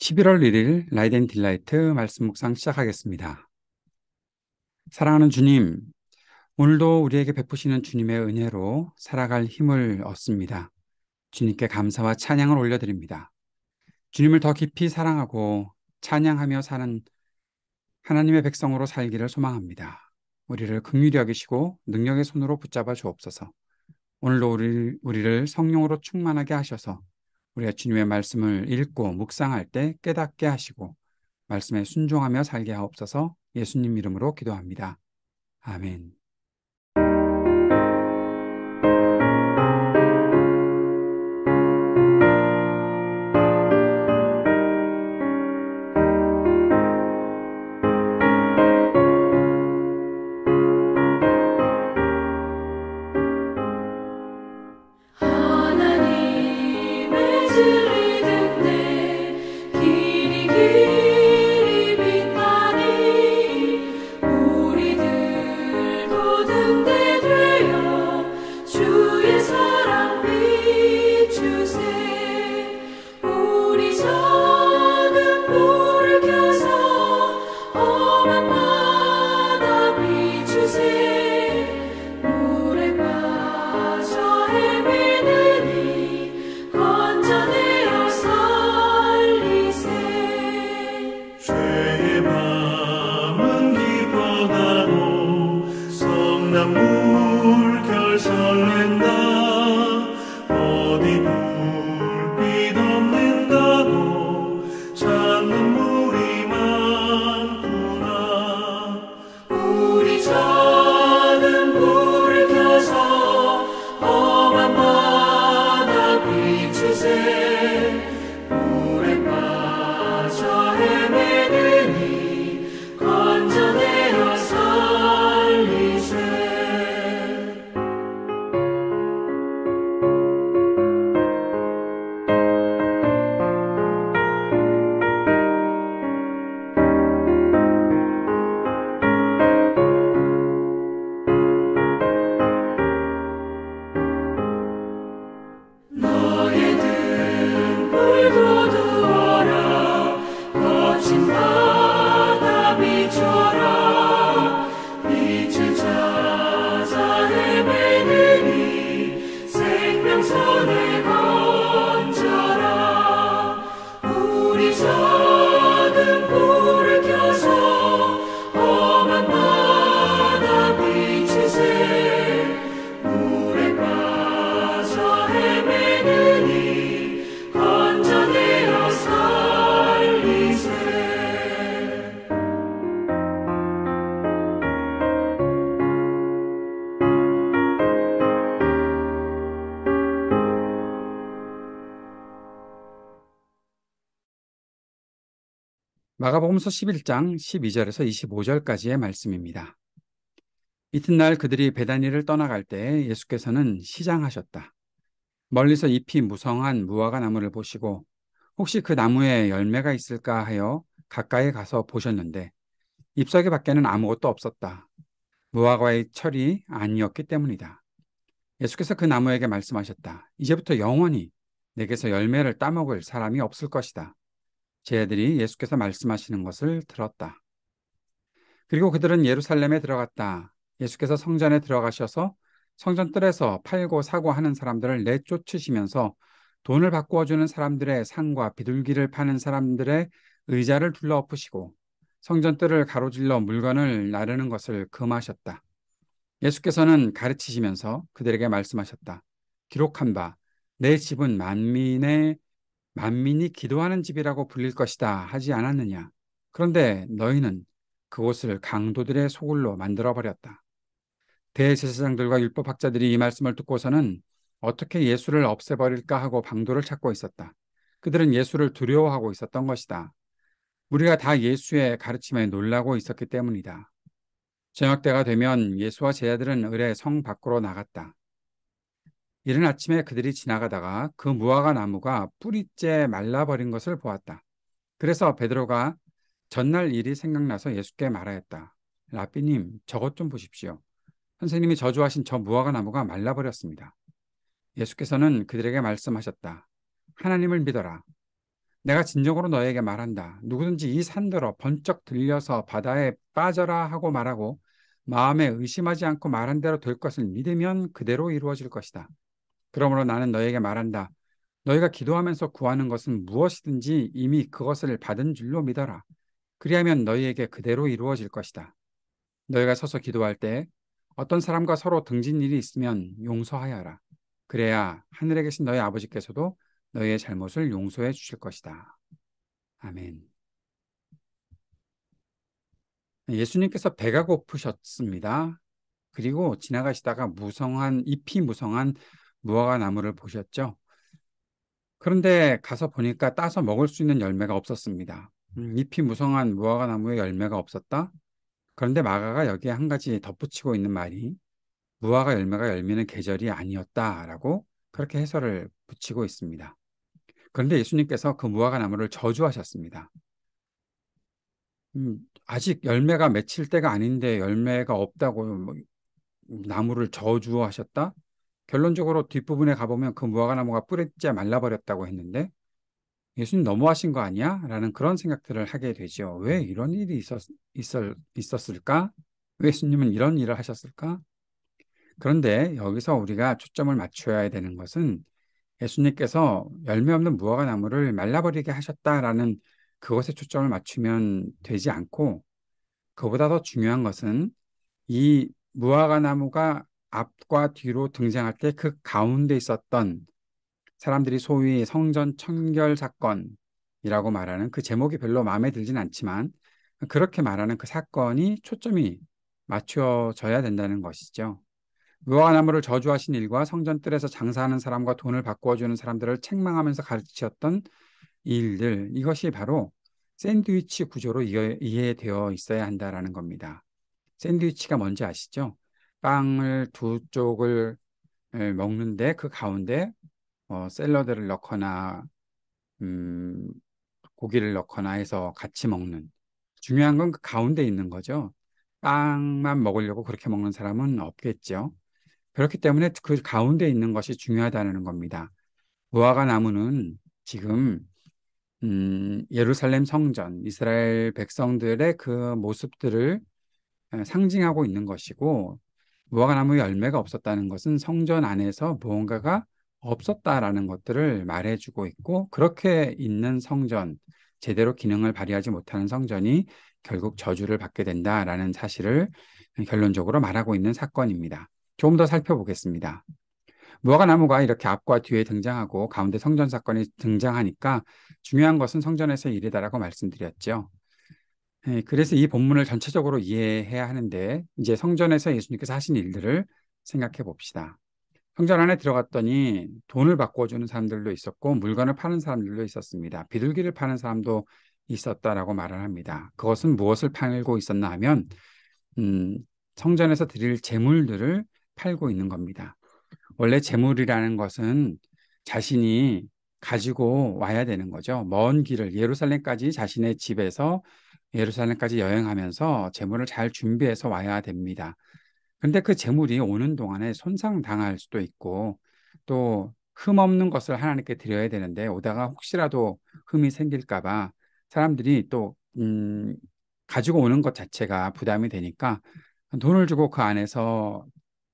11월 1일 라이드 앤 딜라이트 말씀 묵상 시작하겠습니다. 사랑하는 주님, 오늘도 우리에게 베푸시는 주님의 은혜로 살아갈 힘을 얻습니다. 주님께 감사와 찬양을 올려드립니다. 주님을 더 깊이 사랑하고 찬양하며 사는 하나님의 백성으로 살기를 소망합니다. 우리를 긍휼히 여기시고 능력의 손으로 붙잡아 주옵소서. 오늘도 우리를 성령으로 충만하게 하셔서 우리가 주님의 말씀을 읽고 묵상할 때 깨닫게 하시고 말씀에 순종하며 살게 하옵소서. 예수님 이름으로 기도합니다. 아멘. 하나님의 진리 등대 길이 길이 빛나니 우리들도 등대 되어 주의 사랑 비추세. 우리 작은 불을 켜서 험한 바다 비추세. 물에 빠져 헤매느니 건져내어 살리세. 죄의 밤은 깊어가고 성난 물결 설렌다. 어디 불빛 없는다고 찾는 물이 많구나. 우리 작은 불을 켜서 험한 바다 비추세. 물에 빠져 헤매느니 건져내어 살리세. 너의 등불도 두어라. 거친 바다 비춰라. 빛을 찾아 헤매느니 생명선을 건져라. 우리 작은 불을 켜서 험한 바다 비추세. 물에 빠져 헤매느니 건져내어 살리세. 마가복음서 11장 12절에서 25절까지의 말씀입니다. 이튿날 그들이 베다니를 떠나갈 때 예수께서는 시장하셨다. 멀리서 잎이 무성한 무화과 나무를 보시고 혹시 그 나무에 열매가 있을까 하여 가까이 가서 보셨는데 잎사귀 밖에는 아무것도 없었다. 무화과의 철이 아니었기 때문이다. 예수께서 그 나무에게 말씀하셨다. 이제부터 영원히 내게서 열매를 따먹을 사람이 없을 것이다. 제 아들이 예수께서 말씀하시는 것을 들었다. 그리고 그들은 예루살렘에 들어갔다. 예수께서 성전에 들어가셔서 성전 뜰에서 팔고 사고 하는 사람들을 내쫓으시면서 돈을 바꾸어 주는 사람들의 상과 비둘기를 파는 사람들의 의자를 둘러엎으시고 성전 뜰을 가로질러 물건을 나르는 것을 금하셨다. 예수께서는 가르치시면서 그들에게 말씀하셨다. 기록한 바, 내 집은 만민이 기도하는 집이라고 불릴 것이다 하지 않았느냐. 그런데 너희는 그곳을 강도들의 소굴로 만들어버렸다. 대제사장들과 율법학자들이 이 말씀을 듣고서는 어떻게 예수를 없애버릴까 하고 방도를 찾고 있었다. 그들은 예수를 두려워하고 있었던 것이다. 우리가 다 예수의 가르침에 놀라고 있었기 때문이다. 저녁 때가 되면 예수와 제자들은 을에 성 밖으로 나갔다. 이른 아침에 그들이 지나가다가 그 무화과 나무가 뿌리째 말라버린 것을 보았다. 그래서 베드로가 전날 일이 생각나서 예수께 말하였다. 라삐님, 저것 좀 보십시오. 선생님이 저주하신 저 무화과 나무가 말라버렸습니다. 예수께서는 그들에게 말씀하셨다. 하나님을 믿어라. 내가 진정으로 너에게 말한다. 누구든지 이 산더러 번쩍 들려서 바다에 빠져라 하고 말하고 마음에 의심하지 않고 말한 대로 될 것을 믿으면 그대로 이루어질 것이다. 그러므로 나는 너에게 말한다. 너희가 기도하면서 구하는 것은 무엇이든지 이미 그것을 받은 줄로 믿어라. 그리하면 너희에게 그대로 이루어질 것이다. 너희가 서서 기도할 때 어떤 사람과 서로 등진 일이 있으면 용서하여라. 그래야 하늘에 계신 너희 아버지께서도 너희의 잘못을 용서해 주실 것이다. 아멘. 예수님께서 배가 고프셨습니다. 그리고 지나가시다가 잎이 무성한 무화과 나무를 보셨죠. 그런데 가서 보니까 따서 먹을 수 있는 열매가 없었습니다. 잎이 무성한 무화과 나무에 열매가 없었다. 그런데 마가가 여기에 한 가지 덧붙이고 있는 말이 무화과 열매가 열리는 계절이 아니었다라고 그렇게 해설을 붙이고 있습니다. 그런데 예수님께서 그 무화과 나무를 저주하셨습니다. 아직 열매가 맺힐 때가 아닌데 열매가 없다고 나무를 저주하셨다? 결론적으로 뒷부분에 가보면 그 무화과 나무가 뿌리째 말라버렸다고 했는데 예수님 너무하신 거 아니야? 라는 그런 생각들을 하게 되죠. 왜 이런 일이 있었을까? 왜 예수님은 이런 일을 하셨을까? 그런데 여기서 우리가 초점을 맞춰야 되는 것은 예수님께서 열매 없는 무화과 나무를 말라버리게 하셨다라는 그것에 초점을 맞추면 되지 않고 그보다 더 중요한 것은 이 무화과 나무가 앞과 뒤로 등장할 때 그 가운데 있었던 사람들이 소위 성전 청결 사건이라고 말하는 그 제목이 별로 마음에 들진 않지만 그렇게 말하는 그 사건이 초점이 맞춰져야 된다는 것이죠. 무화과나무를 저주하신 일과 성전 뜰에서 장사하는 사람과 돈을 바꾸어 주는 사람들을 책망하면서 가르치셨던 이 일들, 이것이 바로 샌드위치 구조로 이해되어 있어야 한다라는 겁니다. 샌드위치가 뭔지 아시죠? 빵을 두 쪽을 먹는데 그 가운데 샐러드를 넣거나 음, 고기를 넣거나 해서 같이 먹는. 중요한 건 그 가운데 있는 거죠. 빵만 먹으려고 그렇게 먹는 사람은 없겠죠. 그렇기 때문에 그 가운데 있는 것이 중요하다는 겁니다. 무화과 나무는 지금 예루살렘 성전, 이스라엘 백성들의 그 모습들을 상징하고 있는 것이고 무화과 나무 열매가 없었다는 것은 성전 안에서 무언가가 없었다라는 것들을 말해주고 있고 그렇게 있는 성전, 제대로 기능을 발휘하지 못하는 성전이 결국 저주를 받게 된다라는 사실을 결론적으로 말하고 있는 사건입니다. 조금 더 살펴보겠습니다. 무화과 나무가 이렇게 앞과 뒤에 등장하고 가운데 성전 사건이 등장하니까 중요한 것은 성전에서 일이다라고 말씀드렸죠. 그래서 이 본문을 전체적으로 이해해야 하는데 이제 성전에서 예수님께서 하신 일들을 생각해 봅시다. 성전 안에 들어갔더니 돈을 바꿔주는 사람들도 있었고 물건을 파는 사람들도 있었습니다. 비둘기를 파는 사람도 있었다라고 말을 합니다. 그것은 무엇을 팔고 있었나 하면 음, 성전에서 드릴 제물들을 팔고 있는 겁니다. 원래 제물이라는 것은 자신이 가지고 와야 되는 거죠. 먼 길을 예루살렘까지 자신의 집에서 예루살렘까지 여행하면서 제물을 잘 준비해서 와야 됩니다. 근데 그 재물이 오는 동안에 손상당할 수도 있고 또 흠 없는 것을 하나님께 드려야 되는데 오다가 혹시라도 흠이 생길까 봐 사람들이 또 가지고 오는 것 자체가 부담이 되니까 돈을 주고 그 안에서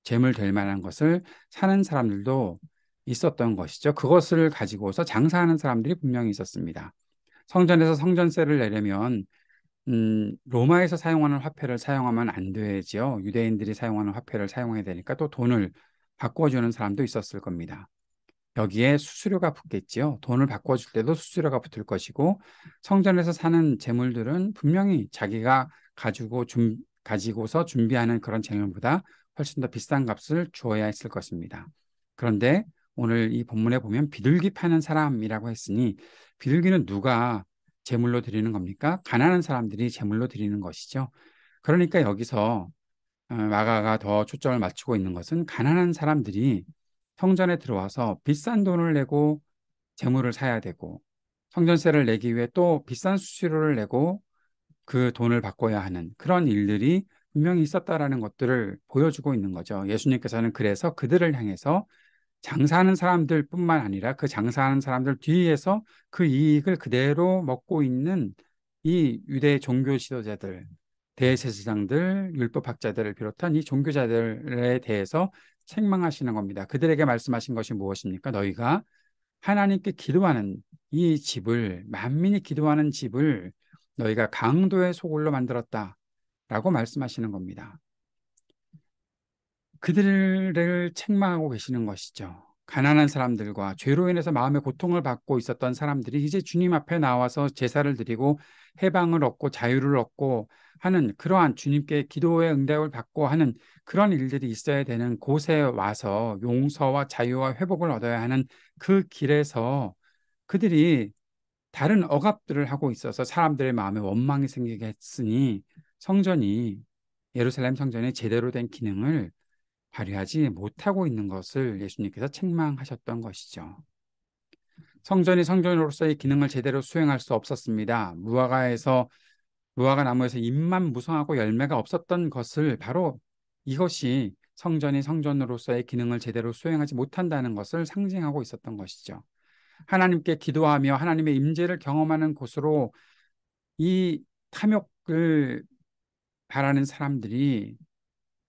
재물 될 만한 것을 사는 사람들도 있었던 것이죠. 그것을 가지고서 장사하는 사람들이 분명히 있었습니다. 성전에서 성전세를 내려면 로마에서 사용하는 화폐를 사용하면 안 되지요. 유대인들이 사용하는 화폐를 사용해야 되니까 또 돈을 바꿔주는 사람도 있었을 겁니다. 여기에 수수료가 붙겠지요. 돈을 바꿔줄 때도 수수료가 붙을 것이고 성전에서 사는 재물들은 분명히 자기가 가지고서 준비하는 그런 재물보다 훨씬 더 비싼 값을 주어야 했을 것입니다. 그런데 오늘 이 본문에 보면 비둘기 파는 사람이라고 했으니 비둘기는 누가 제물로 드리는 겁니까? 가난한 사람들이 제물로 드리는 것이죠. 그러니까 여기서 마가가 더 초점을 맞추고 있는 것은 가난한 사람들이 성전에 들어와서 비싼 돈을 내고 제물을 사야 되고 성전세를 내기 위해 또 비싼 수수료를 내고 그 돈을 바꿔야 하는 그런 일들이 분명히 있었다라는 것들을 보여주고 있는 거죠. 예수님께서는 그래서 그들을 향해서 장사하는 사람들뿐만 아니라 그 장사하는 사람들 뒤에서 그 이익을 그대로 먹고 있는 이 유대 종교 지도자들, 대제사장들, 율법학자들을 비롯한 이 종교자들에 대해서 책망하시는 겁니다. 그들에게 말씀하신 것이 무엇입니까? 너희가 하나님께 기도하는 이 집을, 만민이 기도하는 집을 너희가 강도의 소굴로 만들었다라고 말씀하시는 겁니다. 그들을 책망하고 계시는 것이죠. 가난한 사람들과 죄로 인해서 마음의 고통을 받고 있었던 사람들이 이제 주님 앞에 나와서 제사를 드리고 해방을 얻고 자유를 얻고 하는 그러한 주님께 기도의 응답을 받고 하는 그런 일들이 있어야 되는 곳에 와서 용서와 자유와 회복을 얻어야 하는 그 길에서 그들이 다른 억압들을 하고 있어서 사람들의 마음에 원망이 생기게 했으니 성전이 예루살렘 성전의 제대로 된 기능을 발휘하지 못하고 있는 것을 예수님께서 책망하셨던 것이죠. 성전이 성전으로서의 기능을 제대로 수행할 수 없었습니다. 무화과 나무에서 잎만 무성하고 열매가 없었던 것을 바로 이것이 성전이 성전으로서의 기능을 제대로 수행하지 못한다는 것을 상징하고 있었던 것이죠. 하나님께 기도하며 하나님의 임재를 경험하는 곳으로 이 탐욕을 바라는 사람들이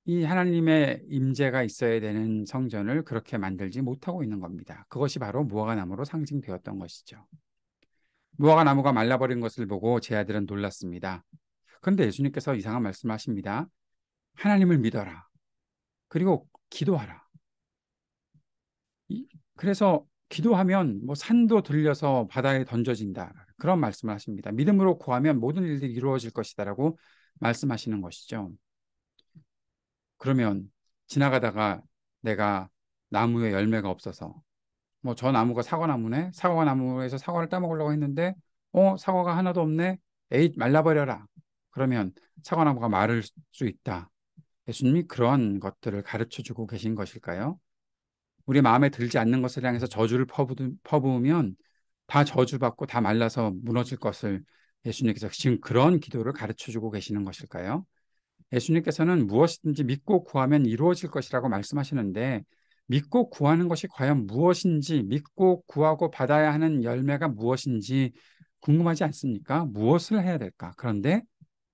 이 하나님의 임재가 있어야 되는 성전을 그렇게 만들지 못하고 있는 겁니다. 그것이 바로 무화과 나무로 상징되었던 것이죠. 무화과 나무가 말라버린 것을 보고 제 아들은 놀랐습니다. 그런데 예수님께서 이상한 말씀하십니다. 하나님을 믿어라. 그리고 기도하라. 그래서 기도하면 뭐 산도 들려서 바다에 던져진다. 그런 말씀을 하십니다. 믿음으로 구하면 모든 일들이 이루어질 것이다라고 말씀하시는 것이죠. 그러면 지나가다가 내가 나무에 열매가 없어서 뭐 저 나무가 사과나무네. 사과나무에서 사과를 따먹으려고 했는데 사과가 하나도 없네. 에잇 말라버려라. 그러면 사과나무가 마를 수 있다. 예수님이 그런 것들을 가르쳐주고 계신 것일까요? 우리 마음에 들지 않는 것을 향해서 저주를 퍼부으면 다 저주받고 다 말라서 무너질 것을 예수님께서 지금 그런 기도를 가르쳐주고 계시는 것일까요? 예수님께서는 무엇이든지 믿고 구하면 이루어질 것이라고 말씀하시는데 믿고 구하는 것이 과연 무엇인지 믿고 구하고 받아야 하는 열매가 무엇인지 궁금하지 않습니까? 무엇을 해야 될까? 그런데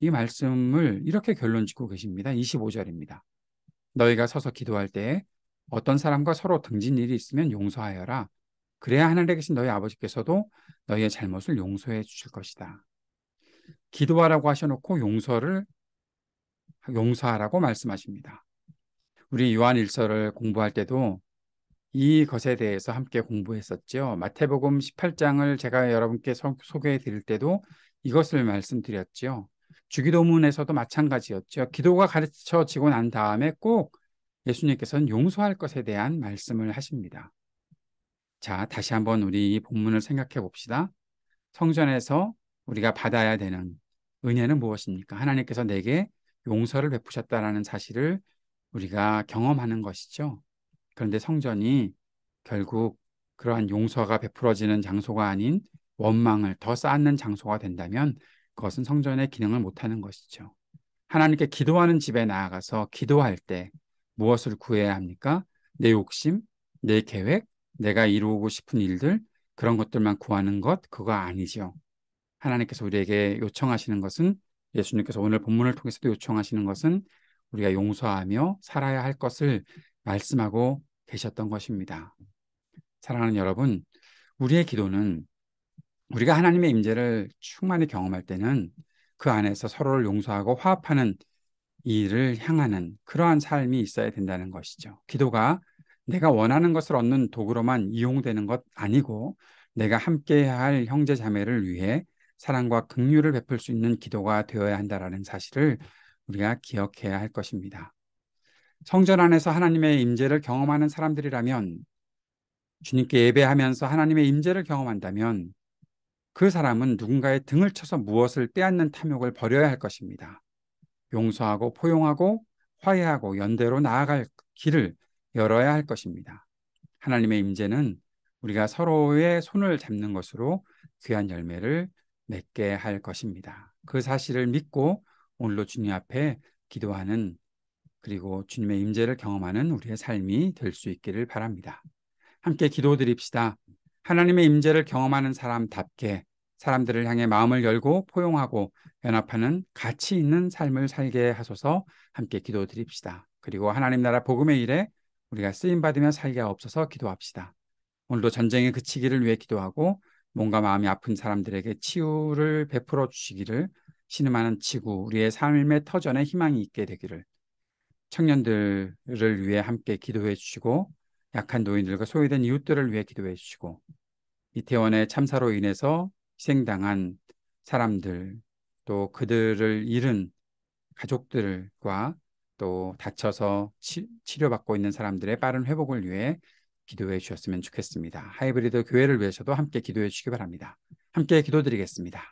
이 말씀을 이렇게 결론 짓고 계십니다. 25절입니다. 너희가 서서 기도할 때 어떤 사람과 서로 등진 일이 있으면 용서하여라. 그래야 하늘에 계신 너희 아버지께서도 너희의 잘못을 용서해 주실 것이다. 기도하라고 하셔놓고 용서하라고 말씀하십니다. 우리 요한일서를 공부할 때도 이것에 대해서 함께 공부했었죠. 마태복음 18장을 제가 여러분께 소개해 드릴 때도 이것을 말씀드렸죠. 주기도문에서도 마찬가지였죠. 기도가 가르쳐지고 난 다음에 꼭 예수님께서는 용서할 것에 대한 말씀을 하십니다. 자, 다시 한번 우리 이 본문을 생각해 봅시다. 성전에서 우리가 받아야 되는 은혜는 무엇입니까? 하나님께서 내게 용서를 베푸셨다라는 사실을 우리가 경험하는 것이죠. 그런데 성전이 결국 그러한 용서가 베풀어지는 장소가 아닌 원망을 더 쌓는 장소가 된다면 그것은 성전의 기능을 못하는 것이죠. 하나님께 기도하는 집에 나아가서 기도할 때 무엇을 구해야 합니까? 내 욕심, 내 계획, 내가 이루고 싶은 일들 그런 것들만 구하는 것 그거 아니죠. 하나님께서 우리에게 요청하시는 것은 예수님께서 오늘 본문을 통해서도 요청하시는 것은 우리가 용서하며 살아야 할 것을 말씀하고 계셨던 것입니다. 사랑하는 여러분, 우리의 기도는 우리가 하나님의 임재를 충만히 경험할 때는 그 안에서 서로를 용서하고 화합하는 일을 향하는 그러한 삶이 있어야 된다는 것이죠. 기도가 내가 원하는 것을 얻는 도구로만 이용되는 것 아니고 내가 함께해야 할 형제 자매를 위해 사랑과 긍휼을 베풀 수 있는 기도가 되어야 한다는 사실을 우리가 기억해야 할 것입니다. 성전 안에서 하나님의 임재를 경험하는 사람들이라면 주님께 예배하면서 하나님의 임재를 경험한다면 그 사람은 누군가의 등을 쳐서 무엇을 빼앗는 탐욕을 버려야 할 것입니다. 용서하고 포용하고 화해하고 연대로 나아갈 길을 열어야 할 것입니다. 하나님의 임재는 우리가 서로의 손을 잡는 것으로 귀한 열매를 맺게 할 것입니다. 그 사실을 믿고 오늘도 주님 앞에 기도하는 그리고 주님의 임재를 경험하는 우리의 삶이 될 수 있기를 바랍니다. 함께 기도드립시다. 하나님의 임재를 경험하는 사람답게 사람들을 향해 마음을 열고 포용하고 연합하는 가치 있는 삶을 살게 하소서. 함께 기도드립시다. 그리고 하나님 나라 복음의 일에 우리가 쓰임받으며 살게 하옵소서. 기도합시다. 오늘도 전쟁이 그치기를 위해 기도하고 몸과 마음이 아픈 사람들에게 치유를 베풀어 주시기를 신음하는 지구, 우리의 삶의 터전에 희망이 있게 되기를, 청년들을 위해 함께 기도해 주시고 약한 노인들과 소외된 이웃들을 위해 기도해 주시고 이태원의 참사로 인해서 희생당한 사람들, 또 그들을 잃은 가족들과 또 다쳐서 치료받고 있는 사람들의 빠른 회복을 위해 기도해 주셨으면 좋겠습니다. 하이브리드 교회를 위해서도 함께 기도해 주시기 바랍니다. 함께 기도드리겠습니다.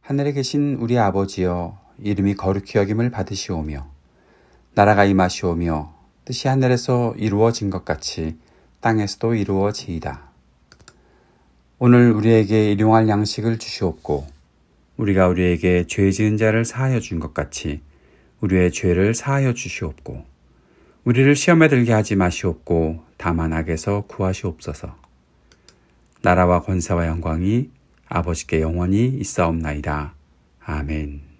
하늘에 계신 우리 아버지여, 이름이 거룩히 여김을 받으시오며 나라가 임하시오며 뜻이 하늘에서 이루어진 것 같이 땅에서도 이루어지이다. 오늘 우리에게 일용할 양식을 주시옵고 우리가 우리에게 죄 지은 자를 사하여 준 것 같이 우리의 죄를 사하여 주시옵고 우리를 시험에 들게 하지 마시옵고 다만 악에서 구하시옵소서. 나라와 권세와 영광이 아버지께 영원히 있사옵나이다. 아멘.